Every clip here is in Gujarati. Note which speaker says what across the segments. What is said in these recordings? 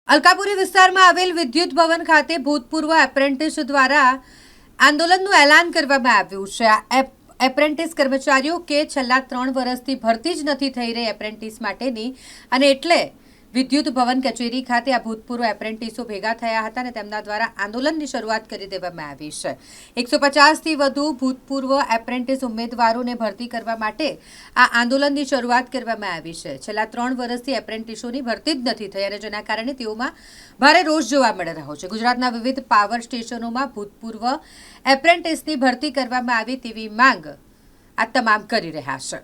Speaker 1: અલકાપુરી વિસ્તારમાં આવેલ વિદ્યુત ભવન ખાતે ભૂતપૂર્વ એપ્રેન્ટિસ દ્વારા આંદોલનનું એલાન કરવામાં આવ્યું છે। આ એપ્રેન્ટિસ કર્મચારીઓ કે છેલ્લા 3 વર્ષથી ભરતી જ નથી થઈ રહી એપ્રેન્ટિસ માટેની, અને એટલે વિદ્યુત ભવન કચેરી ખાતે આ ભૂતપૂર્વ એપ્રેન્ટિસો ભેગા થયા હતા અને તેમના દ્વારા આંદોલનની શરૂઆત કરી દેવામાં આવી છે। 150થી વધુ ભૂતપૂર્વ એપ્રેન્ટિસ ઉમેદવારોને ભરતી કરવા માટે આ આંદોલનની શરૂઆત કરવામાં આવી છે। છેલ્લા 3 વર્ષથી એપ્રેન્ટિસોની ભરતી જ નથી થઈ અને જેના કારણે તેઓમાં ભારે રોષ જોવા મળી રહ્યો છે। ગુજરાતના વિવિધ પાવર સ્ટેશનોમાં ભૂતપૂર્વ એપ્રેન્ટિસની ભરતી કરવામાં આવે તેવી માંગ આ તમામ કરી રહ્યા છે।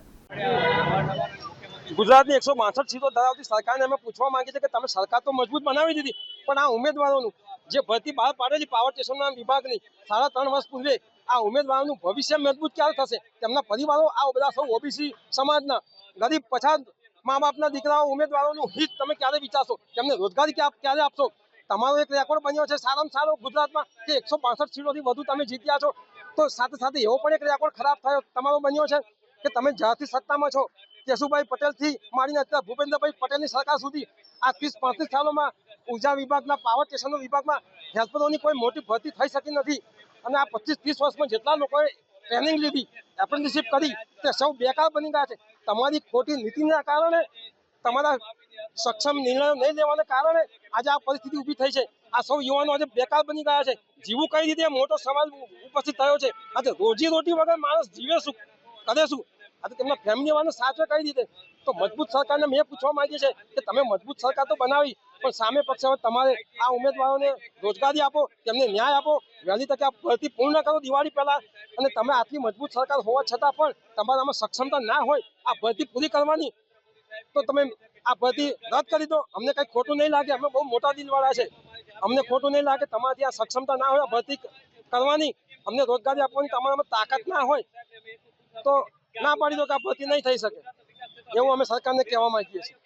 Speaker 2: ગુજરાતની 162 સીટો ધરાવતી સરકારને અમે પૂછવા માંગીએ છીએ કે તમે સરકાર તો મજબૂત બનાવી દીધી, પણ આ ઉમેદવારોનું જે ભરતી બહાર પાડેલી પાવર સ્ટેશનના વિભાગની 3.5 વર્ષ પૂર્વે આ ઉમેદવારોનું ભવિષ્ય મજબૂત ક્યારે થશે? તેમના પરિવારો આ બધા સૌ ઓબીસી સમાજના ગરીબ પછાત મા બાપના દીકરાઓ ઉમેદવારોનું હિત તમે ક્યારે વિચારશો? તેમને રોજગારી ક્યારે આપશો? તમારો એક રેકોર્ડ બન્યો છે સારામાં સારો ગુજરાતમાં કે 162 સીટોથી વધુ તમે જીત્યા છો, તો સાથે સાથે એવો પણ એક રેકોર્ડ ખરાબ થયો તમારો બન્યો છે કે તમે જ્યારથી સત્તામાં છો કેશુભાઈ પટેલથી માંડીને અત્યારે ભૂપેન્દ્રભાઈ પટેલની સરકાર સુધી આ 30-35 સાલોમાં ઉર્જા વિભાગના પાવર સ્ટેશનો વિભાગમાં હેલ્પરોની કોઈ મોટી ભરતી થઈ શકી નથી, અને આ 25-30 વર્ષમાં જેટલા લોકોએ ટ્રેનિંગ લીધી, એપ્રેન્ટિસશીપ કરી, તે સૌ બેકાર બની ગયા છે। તમારી ખોટી નીતિના કારણે, તમારા સક્ષમ નિર્ણયો નહીં લેવાના કારણે આજે આ પરિસ્થિતિ ઊભી થઈ છે। આ સૌ યુવાનો આજે બેકાર બની ગયા છે। જીવું કઈ રીતે મોટો સવાલ ઉપસ્થિત થયો છે। આજે રોજી રોટી વગર માણસ જીવે શું, કરે શું? આજે તેમના ફેમિલી વાળાને સાચવે કઈ રીતે? તો મજબૂત સરકારને મેં પૂછવા માંગીએ છીએ કે તમે મજબૂત સરકાર તો બનાવી, પણ સામે પક્ષે હવે તમારે આ ઉમેદવારોને રોજગારી આપો, તેમને ન્યાય આપો, વહેલી તકે આ ભરતી પૂર્ણ કરો દિવાળી પહેલા। અને તમે આટલી મજબૂત સરકાર હોવા છતાં પણ તમારામાં સક્ષમતા ના હોય આ ભરતી પૂરી કરવાની, તો તમે આ ભરતી રદ કરી દો। અમને કઈ ખોટું નહીં લાગે, અમે બહુ મોટા દિલવાળા છે, અમને ખોટું નહીં લાગે તમારાથી આ સક્ષમતા ના હોય આ ભરતી કરવાની, અમને રોજગારી આપવાની તમારામાં તાકાત ના હોય તો ના પાડી દો કે આ ભરતી નહીં થઈ શકે, એવું અમે સરકારને કહેવા માંગીએ છીએ।